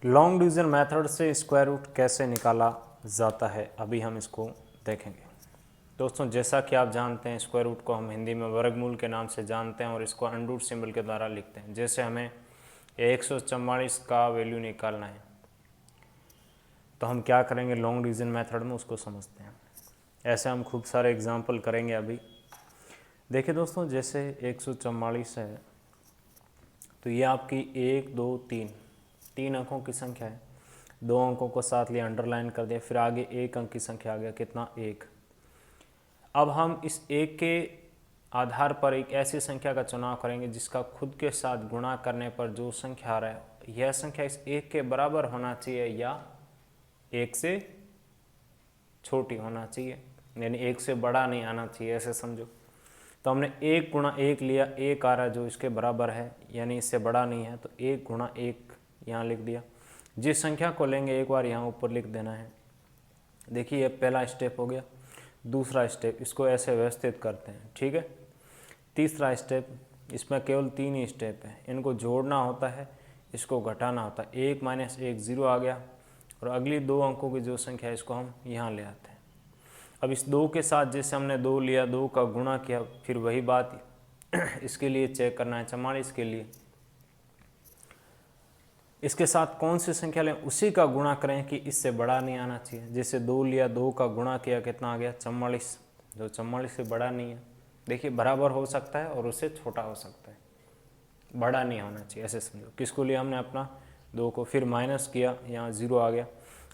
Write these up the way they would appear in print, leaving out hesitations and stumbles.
Long division method से square root कैसे निकाला जाता है, अभी हम इसको देखेंगे। दोस्तों, जैसा कि आप जानते हैं, स्क्वायर रूट को हम हिंदी में वर्गमूल के नाम से जानते हैं और इसको अंडर सिंबल के द्वारा लिखते हैं। जैसे हमें 144 का वैल्यू निकालना है तो हम क्या करेंगे, लॉन्ग डिवीज़न मेथड में उसको समझते हैं। ऐसे हम खूब सारे एग्जाम्पल करेंगे। अभी देखिए दोस्तों, जैसे 144 है तो ये आपकी 1 2 3 अंकों की संख्या है। 2 अंकों को साथ लिए अंडरलाइन कर दिया, फिर आगे 1 अंक की संख्या आ गया, कितना, 1। अब हम इस 1 के आधार पर एक ऐसी संख्या का चुनाव करेंगे जिसका खुद के साथ गुणा करने पर जो संख्या आ रहा है यह संख्या इस 1 के बराबर होना चाहिए या 1 से छोटी होना चाहिए, यानी 1 से बड़ा नहीं आना चाहिए, ऐसे समझो। तो हमने 1 गुणा 1 लिया, 1 आ रहा है जो इसके बराबर है, यानी इससे बड़ा नहीं है, तो 1 गुणा 1 यहाँ लिख दिया। जिस संख्या को लेंगे एक बार यहाँ ऊपर लिख देना है। देखिए ये पहला स्टेप हो गया। दूसरा स्टेप, इसको ऐसे व्यवस्थित करते हैं, ठीक है। तीसरा स्टेप, इसमें केवल 3 ही स्टेप है, इनको जोड़ना होता है, इसको घटाना होता है। 1 माइनस 1 0 आ गया, और अगली 2 अंकों की जो संख्या है इसको हम यहाँ ले आते हैं। अब इस 2 के साथ जैसे हमने 2 लिया, 2 का गुणा किया, फिर वही बात इसके लिए चेक करना है, 44 के लिए इसके साथ कौन सी संख्या लें, उसी का गुणा करें कि इससे बड़ा नहीं आना चाहिए। जैसे 2 लिया, 2 का गुणा किया, कितना आ गया, 44, जो 44 से बड़ा नहीं है। देखिए बराबर हो सकता है और उससे छोटा हो सकता है, बड़ा नहीं होना चाहिए, ऐसे समझो। किसको लिया हमने, अपना 2 को, फिर माइनस किया, यहाँ 0 आ गया।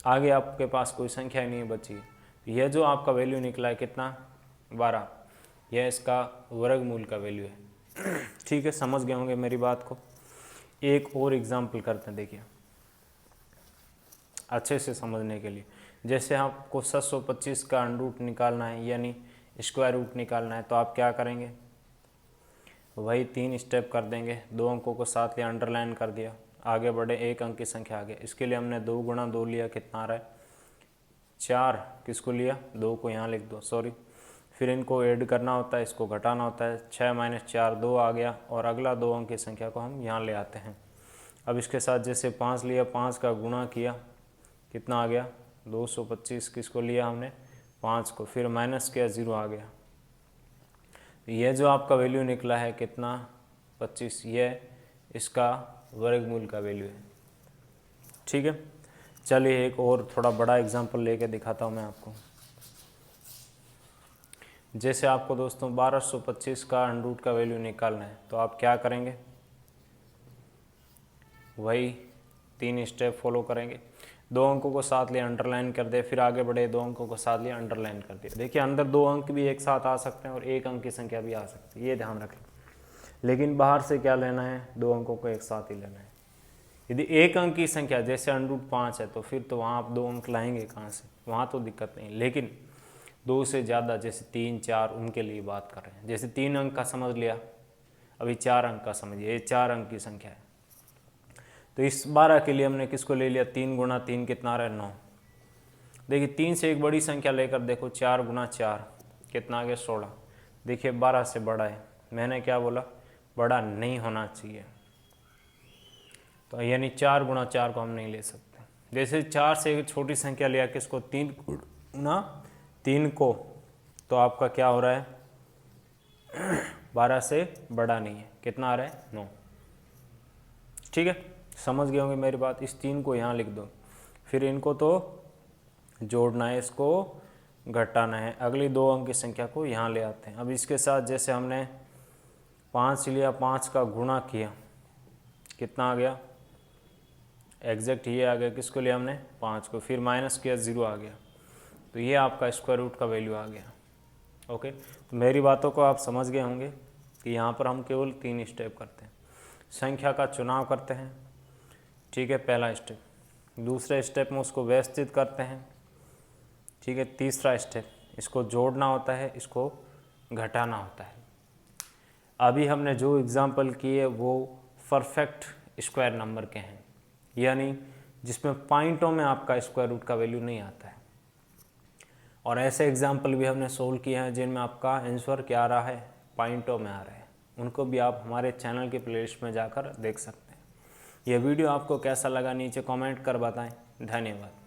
आगे आपके पास कोई संख्या नहीं बची। यह जो आपका वैल्यू निकला है कितना, 12, यह इसका वर्गमूल का वैल्यू है। ठीक है, समझ गए होंगे मेरी बात को। एक और एग्जाम्पल करते हैं, देखिए अच्छे से समझने के लिए। जैसे आपको 725 का अंडर रूट निकालना है, यानी स्क्वायर रूट निकालना है, तो आप क्या करेंगे, वही 3 स्टेप कर देंगे। 2 अंकों को साथ लिया, अंडरलाइन कर दिया, आगे बढ़े, 1 अंक की संख्या आ गई। इसके लिए हमने 2 गुणा 2 लिया, कितना आ रहा है, 4। किसको लिया, 2 को यहाँ लिख दो, सॉरी। फिर इनको ऐड करना होता है, इसको घटाना होता है। 6 माइनस 4 2 आ गया, और अगला 2 अंक की संख्या को हम यहाँ ले आते हैं। अब इसके साथ जैसे 5 लिया, 5 का गुणा किया, कितना आ गया, 225। किसको लिया हमने, 5 को, फिर माइनस किया, 0 आ गया। यह जो आपका वैल्यू निकला है कितना, 25, यह इसका वर्गमूल का वैल्यू है। ठीक है, चलिए एक और थोड़ा बड़ा एग्जांपल लेके दिखाता हूँ मैं आपको। जैसे आपको दोस्तों 1225 का अंडर रूट का वैल्यू निकालना है, तो आप क्या करेंगे, वही 3 स्टेप फॉलो करेंगे। 2 अंकों को साथ लिया, अंडरलाइन कर दे, फिर आगे बढ़े, 2 अंकों को साथ लिया, अंडरलाइन कर दिया। देखिए अंदर 2 अंक भी एक साथ आ सकते हैं और 1 अंक की संख्या भी आ सकती है, ये ध्यान रखें। लेकिन बाहर से क्या लेना है, 2 अंकों को एक साथ ही लेना है। यदि 1 अंक की संख्या जैसे अंडर रूट 5 है, तो फिर तो वहाँ आप 2 अंक लाएंगे कहाँ से, वहाँ तो दिक्कत नहीं। लेकिन 2 से ज़्यादा, जैसे 3 4, उनके लिए बात कर रहे हैं। जैसे 3 अंक का समझ लिया, अभी 4 अंक का समझिए, ये 4 अंक की संख्या है। तो इस 12 के लिए हमने किसको ले लिया, 3 गुणा 3 कितना आ रहा है, 9। देखिए 3 से एक बड़ी संख्या लेकर देखो, 4 गुणा 4 कितना आ गया, 16। देखिए 12 से बड़ा है, मैंने क्या बोला, बड़ा नहीं होना चाहिए। तो यानी 4 गुणा 4 को हम नहीं ले सकते। जैसे 4 से एक छोटी संख्या लिया, किसको, 3 गुणा 3 को, तो आपका क्या हो रहा है, 12 से बड़ा नहीं है, कितना आ रहा है, 9। ठीक है, समझ गए होंगे मेरी बात। इस 3 को यहाँ लिख दो, फिर इनको तो जोड़ना है, इसको घटाना है, अगली 2 अंक की संख्या को यहाँ ले आते हैं। अब इसके साथ जैसे हमने 5 लिया, 5 का गुणा किया, कितना आ गया, एग्जैक्ट ये आ गया। किसको लिया हमने, 5 को, फिर माइनस किया, 0 आ गया। तो ये आपका स्क्वायर रूट का वैल्यू आ गया। ओके, तो मेरी बातों को आप समझ गए होंगे कि यहाँ पर हम केवल 3 स्टेप करते हैं, संख्या का चुनाव करते हैं। ठीक है, पहला स्टेप। दूसरे स्टेप में उसको व्यवस्थित करते हैं। ठीक है, तीसरा स्टेप, इसको जोड़ना होता है, इसको घटाना होता है। अभी हमने जो एग्जाम्पल किए वो परफेक्ट स्क्वायर नंबर के हैं, यानी जिसमें पॉइंटों में आपका स्क्वायर रूट का वैल्यू नहीं आता है। और ऐसे एग्जाम्पल भी हमने सोल्व किए हैं जिनमें आपका आंसर क्या आ रहा है, पॉइंटों में आ रहा है। उनको भी आप हमारे चैनल के प्लेलिस्ट में जाकर देख सकते हैं। यह वीडियो आपको कैसा लगा नीचे कमेंट कर बताएं। धन्यवाद।